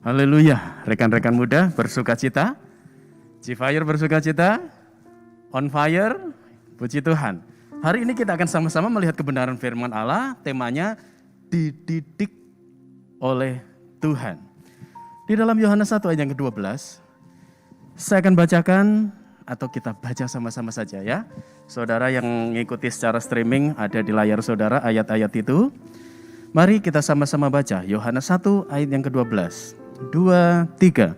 Haleluya, rekan-rekan muda bersukacita, G-Fire bersukacita, on fire, puji Tuhan. Hari ini kita akan sama-sama melihat kebenaran firman Allah, temanya dididik oleh Tuhan. Di dalam Yohanes 1 ayat yang ke-12, saya akan bacakan atau kita baca sama-sama saja ya. Saudara yang mengikuti secara streaming ada di layar saudara ayat-ayat itu. Mari kita sama-sama baca Yohanes 1 ayat yang ke-12. 2, 3.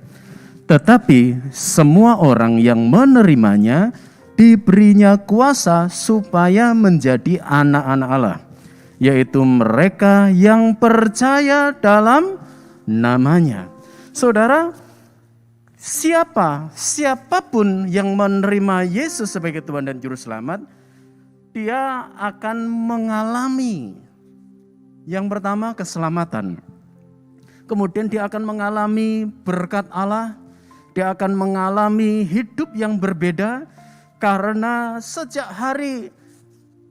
Tetapi semua orang yang menerimanya diberinya kuasa supaya menjadi anak-anak Allah, yaitu mereka yang percaya dalam namanya. Saudara, siapapun yang menerima Yesus sebagai Tuhan dan Juru Selamat, dia akan mengalami yang pertama keselamatan. Kemudian dia akan mengalami berkat Allah, dia akan mengalami hidup yang berbeda karena sejak hari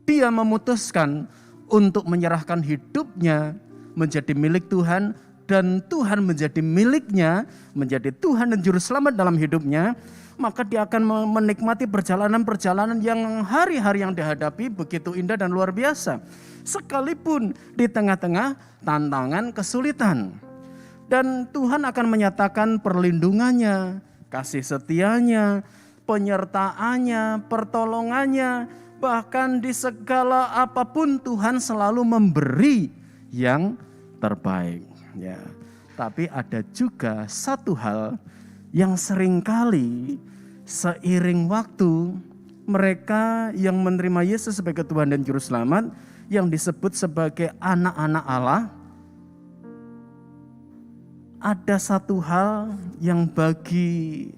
dia memutuskan untuk menyerahkan hidupnya menjadi milik Tuhan dan Tuhan menjadi miliknya, menjadi Tuhan dan Juru Selamat dalam hidupnya, maka dia akan menikmati perjalanan-perjalanan yang hari-hari yang dihadapi begitu indah dan luar biasa. Sekalipun di tengah-tengah tantangan kesulitan. Dan Tuhan akan menyatakan perlindungannya, kasih setianya, penyertaannya, pertolongannya. Bahkan di segala apapun Tuhan selalu memberi yang terbaik. Ya. Tapi ada juga satu hal yang seringkali seiring waktu mereka yang menerima Yesus sebagai Tuhan dan Juru Selamat yang disebut sebagai anak-anak Allah, ada satu hal yang bagi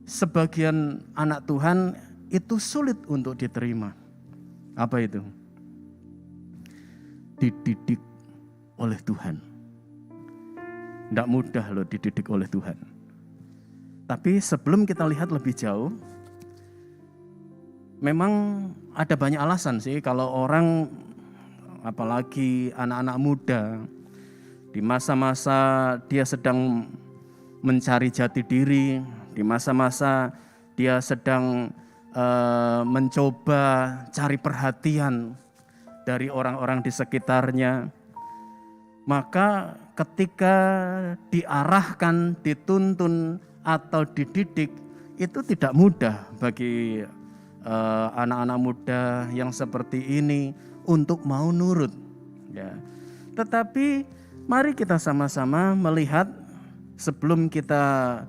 sebagian anak Tuhan itu sulit untuk diterima. Apa itu? Dididik oleh Tuhan. Tidak mudah loh dididik oleh Tuhan. Tapi sebelum kita lihat lebih jauh, memang ada banyak alasan sih kalau orang, apalagi anak-anak muda, di masa-masa dia sedang mencari jati diri, di masa-masa dia sedang mencoba cari perhatian dari orang-orang di sekitarnya, maka ketika diarahkan, dituntun atau dididik, itu tidak mudah bagi anak-anak muda yang seperti ini untuk mau nurut. Ya. Tetapi mari kita sama-sama melihat sebelum kita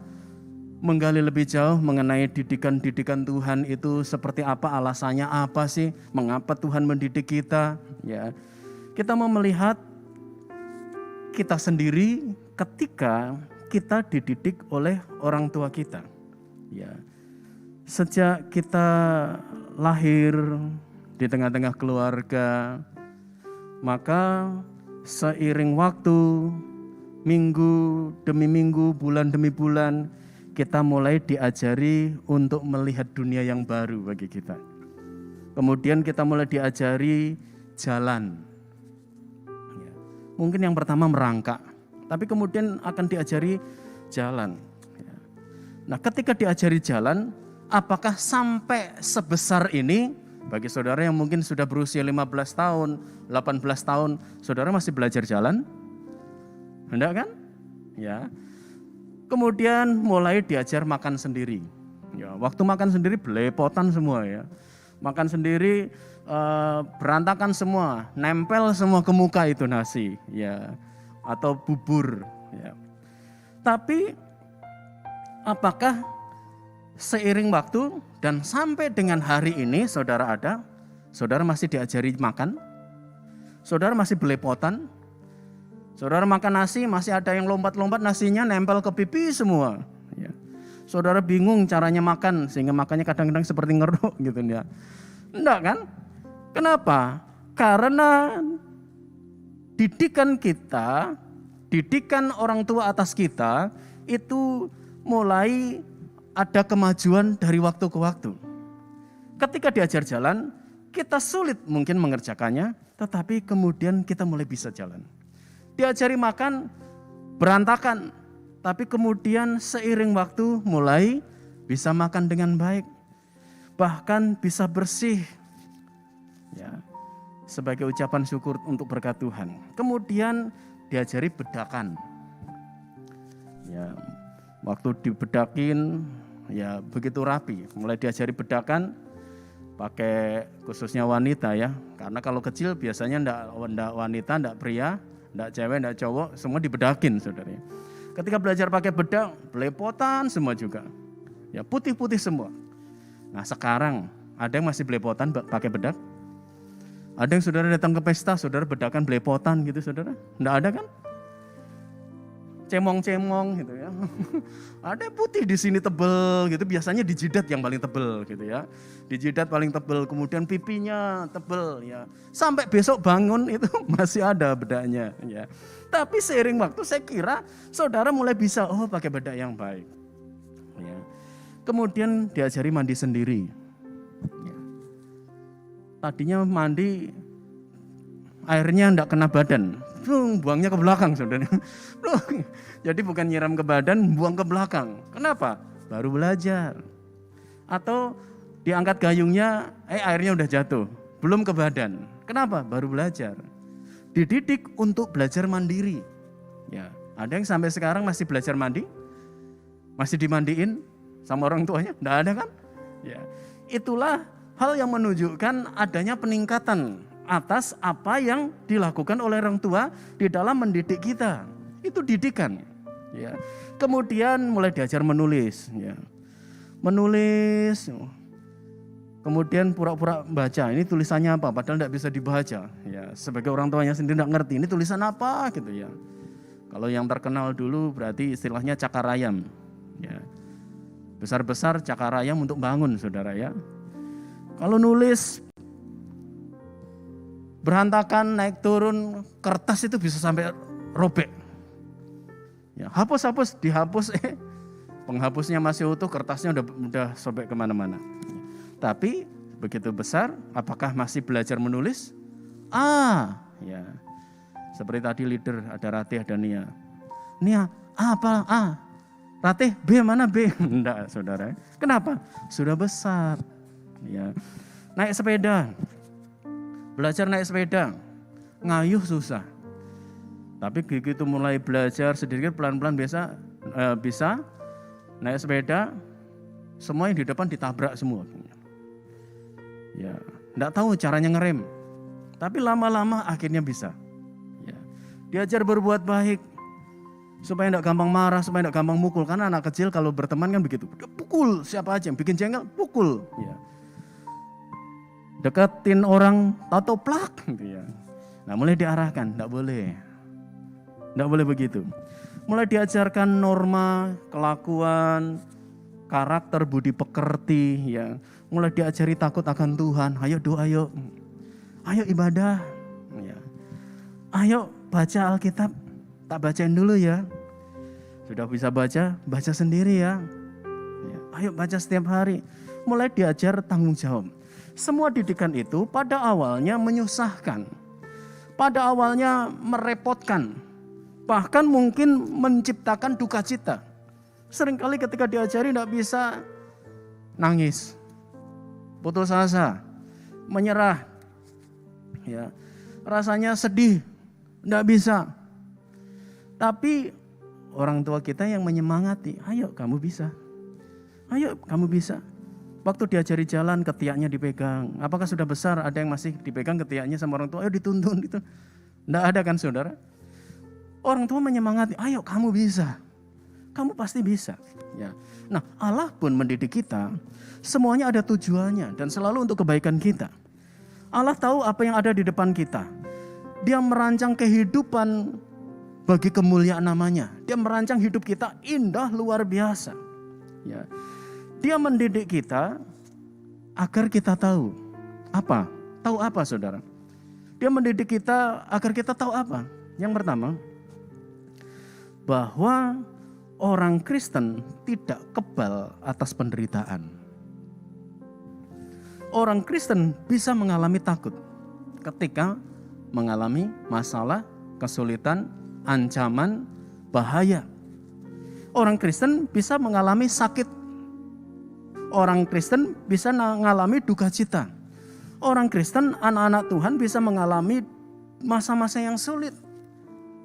menggali lebih jauh mengenai didikan-didikan Tuhan itu seperti apa, alasannya apa sih, mengapa Tuhan mendidik kita. Ya. Kita mau melihat kita sendiri ketika kita dididik oleh orang tua kita. Ya. Sejak kita lahir di tengah-tengah keluarga, maka seiring waktu, minggu demi minggu, bulan demi bulan, kita mulai diajari untuk melihat dunia yang baru bagi kita. Kemudian kita mulai diajari jalan. Mungkin yang pertama merangkak, tapi kemudian akan diajari jalan. Nah, ketika diajari jalan, apakah sampai sebesar ini, bagi saudara yang mungkin sudah berusia 15 tahun, 18 tahun, saudara masih belajar jalan? Enggak kan? Ya. Kemudian mulai diajar makan sendiri. Ya, waktu makan sendiri belepotan semua ya. Makan sendiri berantakan semua, nempel semua ke muka itu nasi, ya, atau bubur. Ya. Tapi apakah seiring waktu dan sampai dengan hari ini saudara masih diajari makan, saudara masih belepotan, saudara makan nasi masih ada yang lompat-lompat nasinya nempel ke pipi semua. Ya. Saudara bingung caranya makan sehingga makannya kadang-kadang seperti ngeruk gitu ya. Enggak kan? Kenapa? Karena didikan kita, didikan orang tua atas kita itu mulai ada kemajuan dari waktu ke waktu. Ketika diajar jalan, kita sulit mungkin mengerjakannya, tetapi kemudian kita mulai bisa jalan. Diajari makan, berantakan, Tapi kemudian seiring waktu mulai bisa makan dengan baik. Bahkan bisa bersih. Ya, sebagai ucapan syukur untuk berkat Tuhan. Kemudian diajari bedakan. Ya, waktu dibedakin ya begitu rapi. Mulai diajari bedakan pakai khususnya wanita ya. Karena kalau kecil biasanya enggak wanita, enggak pria, enggak cewek, enggak cowok, semua dibedakin saudara. Ketika belajar pakai bedak, belepotan semua juga. Ya putih-putih semua. Nah sekarang ada yang masih belepotan pakai bedak? Ada yang saudara datang ke pesta, saudara bedakan belepotan gitu saudara? Enggak ada kan? Cemong-cemong gitu ya. Ada putih di sini tebel gitu, biasanya di jidat yang paling tebel gitu ya. Di jidat paling tebel, kemudian pipinya tebel ya. Sampai besok bangun itu masih ada bedaknya ya. Tapi seiring waktu saya kira saudara mulai bisa pakai bedak yang baik. Ya. Kemudian diajari mandi sendiri. Ya. Tadinya mandi airnya enggak kena badan. Buangnya ke belakang saudara. Jadi bukan nyiram ke badan, buang ke belakang. Kenapa? Baru belajar. Atau diangkat gayungnya, airnya udah jatuh. Belum ke badan. Kenapa? Baru belajar. Dididik untuk belajar mandiri. Ya, ada yang sampai sekarang masih belajar mandi? Masih dimandiin sama orang tuanya? Nggak ada kan? Ya, itulah hal yang menunjukkan adanya peningkatan atas apa yang dilakukan oleh orang tua di dalam mendidik kita. Itu didikan. Ya. Kemudian mulai diajar menulis. Ya. Menulis. Kemudian pura-pura baca. Ini tulisannya apa? Padahal tidak bisa dibaca. Ya. Sebagai orang tuanya sendiri tidak ngerti. Ini tulisan apa? Gitu ya. Kalau yang terkenal dulu berarti istilahnya cakar ayam. Ya. Besar-besar cakar ayam untuk bangun, saudara ya. Kalau nulis berantakan, naik turun, kertas itu bisa sampai robek. Ya, hapus, dihapus, penghapusnya masih utuh, kertasnya udah sobek kemana-mana. Tapi begitu besar, apakah masih belajar menulis? Ya, seperti tadi leader, ada Ratih, ada Nia. Nia, apa? Ratih, B mana B? Enggak, saudara. Kenapa? Sudah besar. Ya, naik sepeda. Belajar naik sepeda, ngayuh susah. Tapi begitu mulai belajar sedikit pelan-pelan bisa naik sepeda, semua yang di depan ditabrak semua. Ya, enggak tahu caranya ngerem. Tapi lama-lama akhirnya bisa. Ya. Diajar berbuat baik supaya enggak gampang marah, supaya enggak gampang mukul. Karena anak kecil kalau berteman kan begitu, dia pukul siapa aja yang bikin jengkel, pukul. Ya. Deketin orang, tato plak gitu ya. Nah mulai diarahkan, enggak boleh begitu. Mulai diajarkan norma, kelakuan, karakter, budi pekerti ya. Mulai diajari takut akan Tuhan. Ayo doa yuk. Ayo ibadah. Ya. Ayo baca Alkitab. Tak bacain dulu ya. Sudah bisa baca sendiri ya. Ayo baca setiap hari. Mulai diajar tanggung jawab. Semua didikan itu pada awalnya menyusahkan. Pada awalnya merepotkan. Bahkan mungkin menciptakan duka cita. Seringkali ketika diajari tidak bisa, nangis, putus asa, menyerah. Ya, rasanya sedih, tidak bisa. Tapi orang tua kita yang menyemangati, ayo kamu bisa. Ayo kamu bisa. Waktu diajari jalan, ketiaknya dipegang. Apakah sudah besar ada yang masih dipegang ketiaknya sama orang tua? Ayo dituntun gitu. Tidak ada kan saudara? Orang tua menyemangati, ayo kamu bisa. Kamu pasti bisa. Ya. Nah Allah pun mendidik kita, semuanya ada tujuannya dan selalu untuk kebaikan kita. Allah tahu apa yang ada di depan kita. Dia merancang kehidupan bagi kemuliaan namanya. Dia merancang hidup kita indah luar biasa. Ya. Dia mendidik kita agar kita tahu apa? Tahu apa saudara? Dia mendidik kita agar kita tahu apa? Yang pertama, bahwa orang Kristen tidak kebal atas penderitaan. Orang Kristen bisa mengalami takut ketika mengalami masalah, kesulitan, ancaman, bahaya. Orang Kristen bisa mengalami sakit. Orang Kristen bisa mengalami duka cita. Orang Kristen, anak-anak Tuhan bisa mengalami masa-masa yang sulit.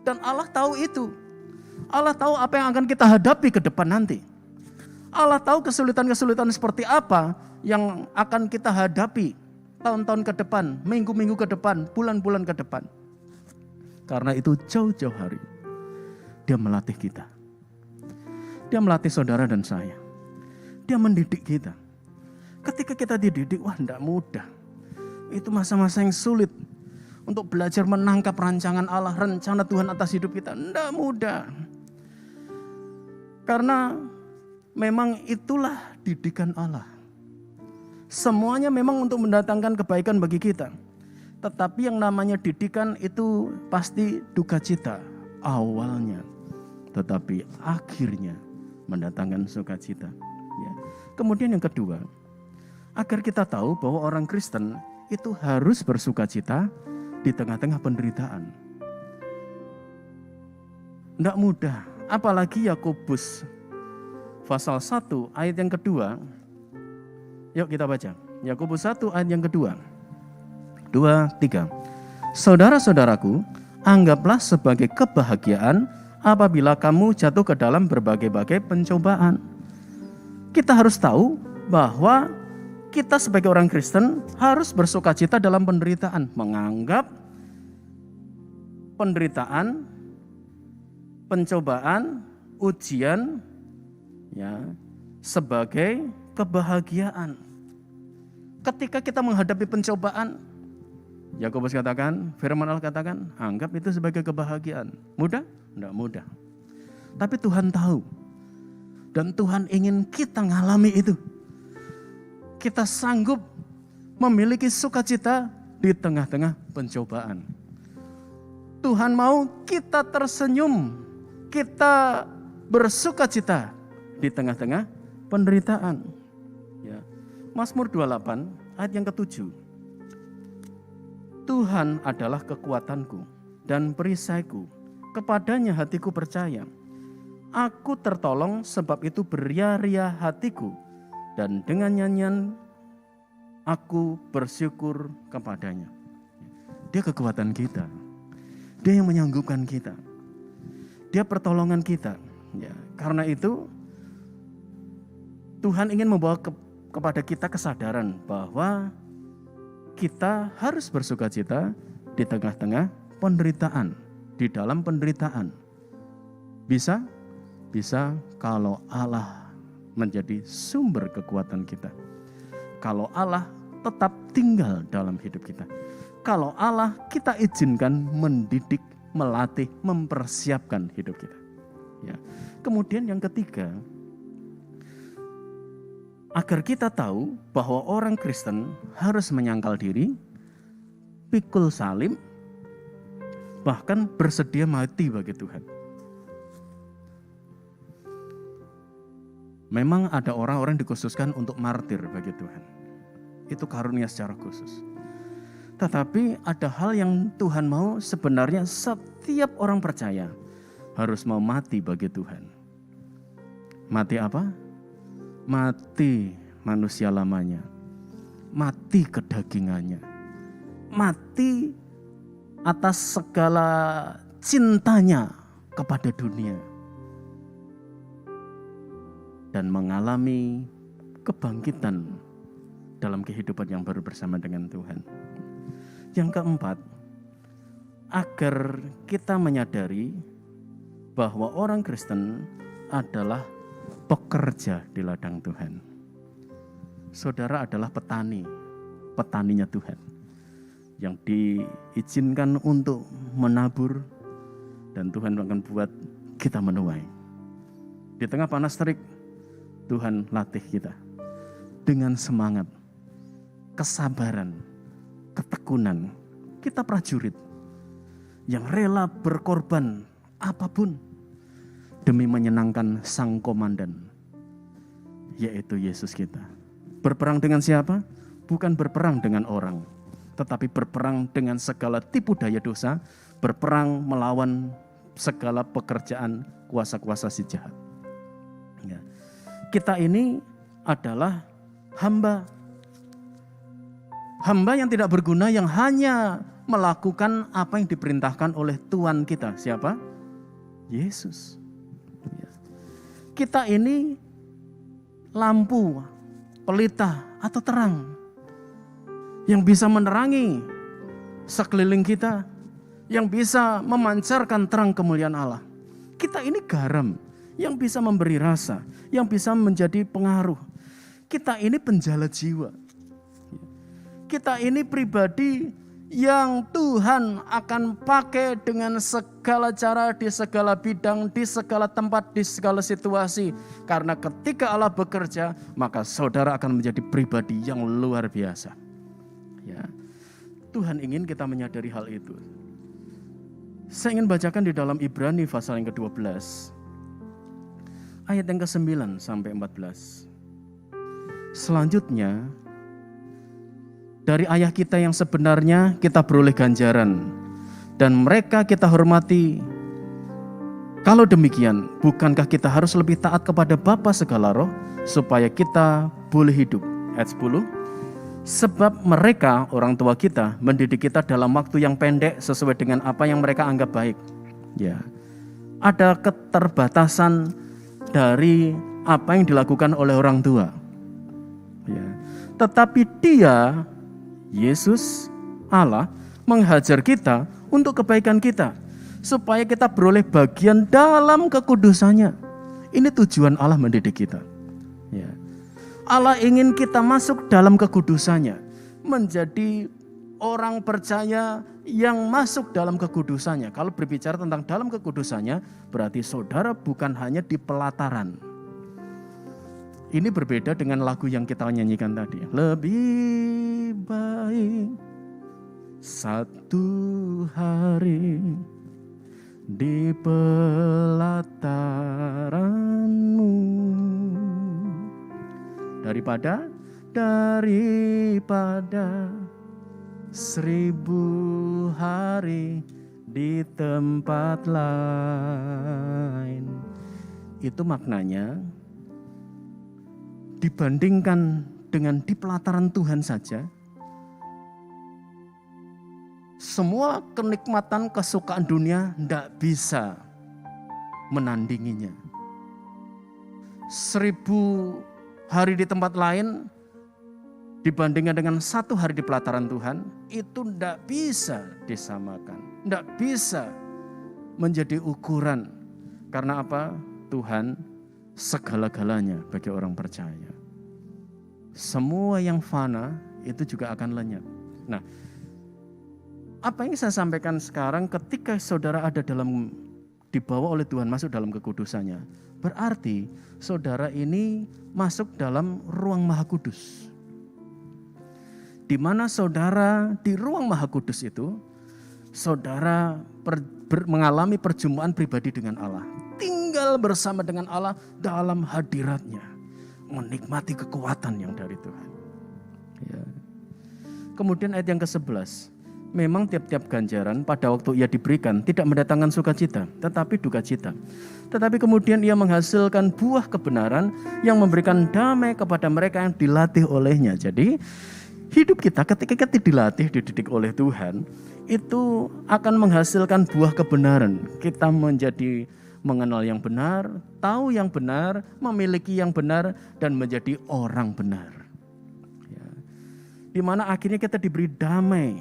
Dan Allah tahu itu. Allah tahu apa yang akan kita hadapi ke depan nanti. Allah tahu kesulitan-kesulitan seperti apa yang akan kita hadapi tahun-tahun ke depan, minggu-minggu ke depan, bulan-bulan ke depan. Karena itu jauh-jauh hari Dia melatih kita. Dia melatih saudara dan saya. Dia mendidik kita. Ketika kita dididik, wah tidak mudah. Itu masa-masa yang sulit. Untuk belajar menangkap rancangan Allah, rencana Tuhan atas hidup kita. Tidak mudah. Karena memang itulah didikan Allah. Semuanya memang untuk mendatangkan kebaikan bagi kita. Tetapi yang namanya didikan itu pasti duka cita awalnya. Tetapi akhirnya mendatangkan sukacita. Ya. Kemudian yang kedua, agar kita tahu bahwa orang Kristen itu harus bersukacita di tengah-tengah penderitaan. Tidak mudah, apalagi Yakobus pasal 1 ayat yang kedua. Yuk kita baca, Yakobus 1 ayat yang kedua. 2, 3. Saudara-saudaraku, anggaplah sebagai kebahagiaan apabila kamu jatuh ke dalam berbagai-bagai pencobaan. Kita harus tahu bahwa kita sebagai orang Kristen harus bersukacita dalam penderitaan, menganggap penderitaan, pencobaan, ujian ya sebagai kebahagiaan. Ketika kita menghadapi pencobaan, Yakobus katakan, firman Allah katakan, anggap itu sebagai kebahagiaan. Mudah? Tidak mudah. Tapi Tuhan tahu. Dan Tuhan ingin kita ngalami itu. Kita sanggup memiliki sukacita di tengah-tengah pencobaan. Tuhan mau kita tersenyum, kita bersukacita di tengah-tengah penderitaan. Ya. Mazmur 28 ayat yang ke-7. Tuhan adalah kekuatanku dan perisaiku, kepadanya hatiku percaya. Aku tertolong sebab itu beria-ria hatiku. Dan dengan nyanyian aku bersyukur kepadanya. Dia kekuatan kita. Dia yang menyanggupkan kita. Dia pertolongan kita. Ya, karena itu Tuhan ingin membawa kepada kita kesadaran bahwa kita harus bersukacita di tengah-tengah penderitaan. Di dalam penderitaan. Bisa? Bisa kalau Allah menjadi sumber kekuatan kita. Kalau Allah tetap tinggal dalam hidup kita. Kalau Allah kita izinkan mendidik, melatih, mempersiapkan hidup kita. Ya. Kemudian yang ketiga, agar kita tahu bahwa orang Kristen harus menyangkal diri, pikul salib, bahkan bersedia mati bagi Tuhan. Memang ada orang-orang dikhususkan untuk martir bagi Tuhan. Itu karunia secara khusus. Tetapi ada hal yang Tuhan mau, sebenarnya setiap orang percaya harus mau mati bagi Tuhan. Mati apa? Mati manusia lamanya. Mati kedagingannya. Mati atas segala cintanya kepada dunia. Dan mengalami kebangkitan dalam kehidupan yang baru bersama dengan Tuhan. Yang keempat, agar kita menyadari bahwa orang Kristen adalah pekerja di ladang Tuhan. Saudara adalah petani, petaninya Tuhan. Yang diizinkan untuk menabur dan Tuhan akan buat kita menuai. Di tengah panas terik, Tuhan latih kita dengan semangat, kesabaran, ketekunan. Kita prajurit yang rela berkorban apapun demi menyenangkan sang komandan, yaitu Yesus kita. Berperang dengan siapa? Bukan berperang dengan orang, tetapi berperang dengan segala tipu daya dosa, berperang melawan segala pekerjaan kuasa-kuasa si jahat. kita ini adalah hamba. Hamba yang tidak berguna, yang hanya melakukan apa yang diperintahkan oleh Tuhan kita. Siapa? Yesus. Kita ini lampu, pelita atau terang yang bisa menerangi sekeliling kita, yang bisa memancarkan terang kemuliaan Allah. Kita ini garam yang bisa memberi rasa, yang bisa menjadi pengaruh. Kita ini penjala jiwa. Kita ini pribadi yang Tuhan akan pakai dengan segala cara, di segala bidang, di segala tempat, di segala situasi. Karena ketika Allah bekerja, maka saudara akan menjadi pribadi yang luar biasa. Ya. Tuhan ingin kita menyadari hal itu. Saya ingin bacakan di dalam Ibrani pasal yang ke-12. Ayat yang ke-9 sampai 14. Selanjutnya, dari ayah kita yang sebenarnya kita beroleh ganjaran, dan mereka kita hormati. Kalau demikian, bukankah kita harus lebih taat kepada Bapa segala roh, supaya kita boleh hidup? Ayat 10. Sebab mereka, orang tua kita, mendidik kita dalam waktu yang pendek sesuai dengan apa yang mereka anggap baik. Ya, ada keterbatasan dari apa yang dilakukan oleh orang tua. Ya. Tetapi Dia, Yesus, Allah, menghajar kita untuk kebaikan kita, supaya kita beroleh bagian dalam kekudusannya. Ini tujuan Allah mendidik kita. Ya. Allah ingin kita masuk dalam kekudusannya, menjadi orang percaya yang masuk dalam kekudusannya. Kalau berbicara tentang dalam kekudusannya, berarti saudara bukan hanya di pelataran. Ini berbeda dengan lagu yang kita nyanyikan tadi. Lebih baik satu hari di pelataranmu daripada 1000 hari di tempat lain. Itu maknanya, dibandingkan dengan di pelataran Tuhan saja, semua kenikmatan kesukaan dunia tidak bisa menandinginya. 1000 hari di tempat lain dibandingkan dengan 1 hari di pelataran Tuhan, itu tidak bisa disamakan, tidak bisa menjadi ukuran. Karena apa? Tuhan segala-galanya bagi orang percaya. Semua yang fana itu juga akan lenyap. Nah, apa yang saya sampaikan sekarang, ketika saudara ada dibawa oleh Tuhan masuk dalam kekudusannya, berarti saudara ini masuk dalam ruang Maha Kudus. Di mana saudara di ruang Maha Kudus itu, saudara mengalami perjumpaan pribadi dengan Allah. Tinggal bersama dengan Allah dalam hadiratnya, menikmati kekuatan yang dari Tuhan. Ya. Kemudian ayat yang ke-11, memang tiap-tiap ganjaran pada waktu ia diberikan tidak mendatangkan sukacita, tetapi duka cita. Tetapi kemudian ia menghasilkan buah kebenaran yang memberikan damai kepada mereka yang dilatih olehnya. Jadi hidup kita ketika kita dilatih, dididik oleh Tuhan, itu akan menghasilkan buah kebenaran. Kita menjadi mengenal yang benar, tahu yang benar, memiliki yang benar, dan menjadi orang benar. Ya. Di mana akhirnya kita diberi damai.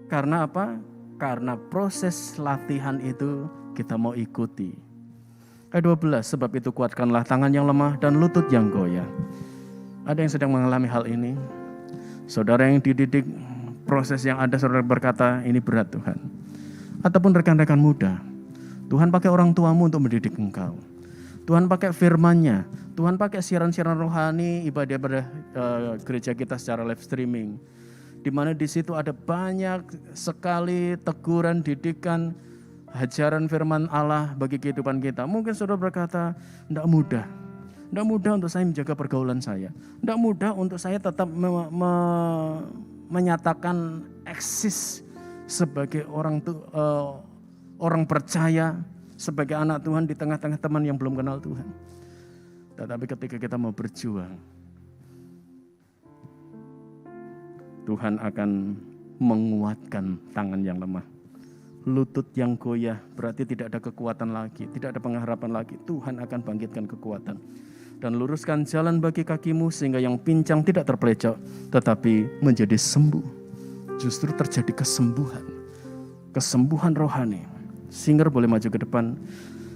Karena apa? Karena proses latihan itu kita mau ikuti. Ayat 12, sebab itu kuatkanlah tangan yang lemah dan lutut yang goyah. Ada yang sedang mengalami hal ini? Saudara yang dididik, proses yang ada saudara berkata, ini berat Tuhan. Ataupun rekan-rekan muda, Tuhan pakai orang tuamu untuk mendidik engkau. Tuhan pakai firman-Nya, Tuhan pakai siaran-siaran rohani, ibadah gereja kita secara live streaming. Di mana di situ ada banyak sekali teguran, didikan, ajaran firman Allah bagi kehidupan kita. Mungkin saudara berkata, tidak mudah. Tidak mudah untuk saya menjaga pergaulan saya. Tidak mudah untuk saya tetap menyatakan eksis sebagai orang percaya, sebagai anak Tuhan di tengah-tengah teman yang belum kenal Tuhan. Tetapi ketika kita mau berjuang, Tuhan akan menguatkan tangan yang lemah. Lutut yang goyah berarti tidak ada kekuatan lagi, tidak ada pengharapan lagi. Tuhan akan bangkitkan kekuatan. Dan luruskan jalan bagi kakimu sehingga yang pincang tidak terpelecok, tetapi menjadi sembuh. Justru terjadi kesembuhan. Kesembuhan rohani. Singer boleh maju ke depan.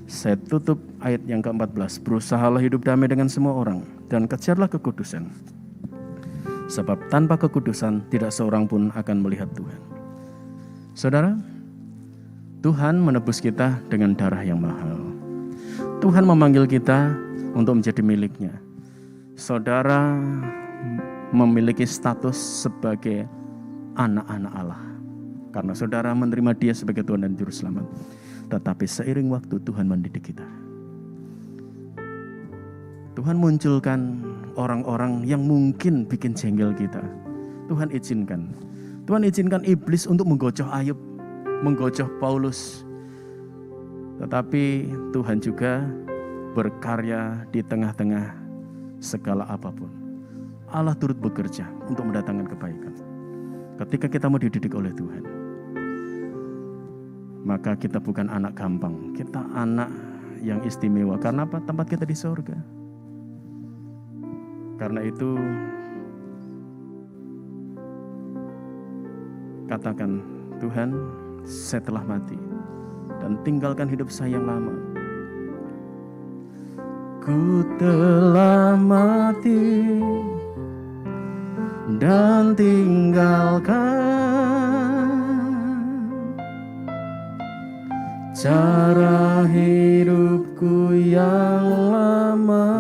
Saya tutup ayat yang ke-14. Berusahalah hidup damai dengan semua orang dan kejarlah kekudusan. Sebab tanpa kekudusan tidak seorang pun akan melihat Tuhan. Saudara, Tuhan menebus kita dengan darah yang mahal. Tuhan memanggil kita untuk menjadi miliknya. Saudara memiliki status sebagai anak-anak Allah. Karena saudara menerima Dia sebagai Tuhan dan Juru Selamat. Tetapi seiring waktu Tuhan mendidik kita. Tuhan munculkan orang-orang yang mungkin bikin jengkel kita. Tuhan izinkan. Tuhan izinkan iblis untuk menggocoh Ayub, menggocoh Paulus. Tetapi Tuhan juga berkarya di tengah-tengah segala apapun. Allah turut bekerja untuk mendatangkan kebaikan. Ketika kita mau dididik oleh Tuhan, maka kita bukan anak gampang. Kita anak yang istimewa. Karena apa? Tempat kita di surga. Karena itu, katakan, Tuhan, saya telah mati dan tinggalkan hidup saya yang lama. Ku telah mati dan tinggalkan cara hidupku yang lama.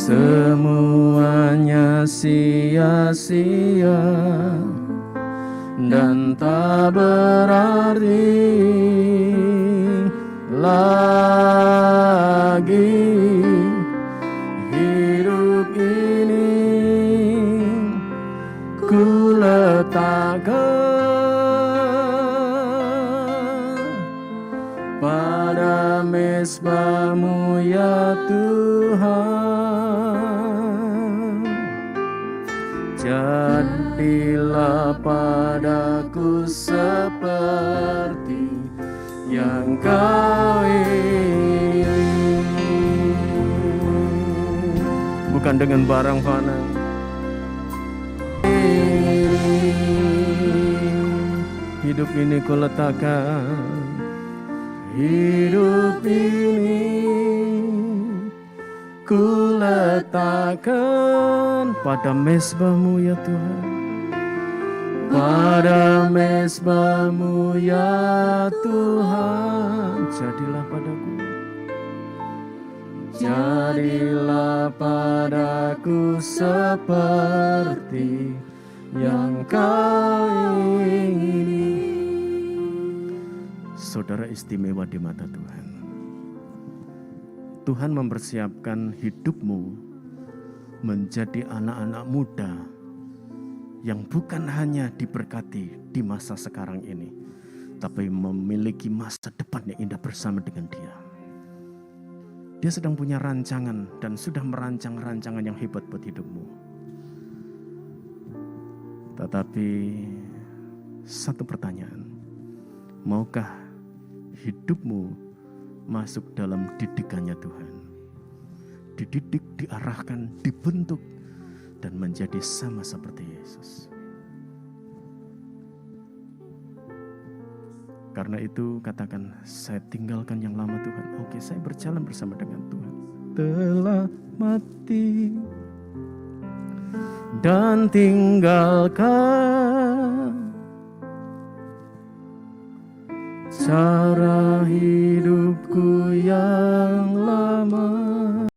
Semuanya sia-sia dan tak berarti lagi. Hidup ini ku letakkan pada mezbah-Mu ya Tuhan. Jadilah padaku seperti yang Kau ingin. Bukan dengan barang fana. Hidup ini ku letakkan. Hidup ini ku letakkan pada mezbah-Mu ya Tuhan. Pada mezbah-Mu ya Tuhan. Jadilah padaku. Jadilah padaku seperti yang Kau ingini. Saudara istimewa di mata Tuhan. Tuhan mempersiapkan hidupmu menjadi anak-anak muda yang bukan hanya diberkati di masa sekarang ini, tapi memiliki masa depan yang indah bersama dengan Dia. Dia sedang punya rancangan dan sudah merancang rancangan yang hebat buat hidupmu. Tetapi satu pertanyaan, maukah hidupmu masuk dalam didikannya Tuhan? Dididik, diarahkan, dibentuk, dan menjadi sama seperti Yesus. Karena itu katakan, saya tinggalkan yang lama Tuhan. Oke, saya berjalan bersama dengan Tuhan. Telah mati dan tinggalkan cara hidupku yang lama.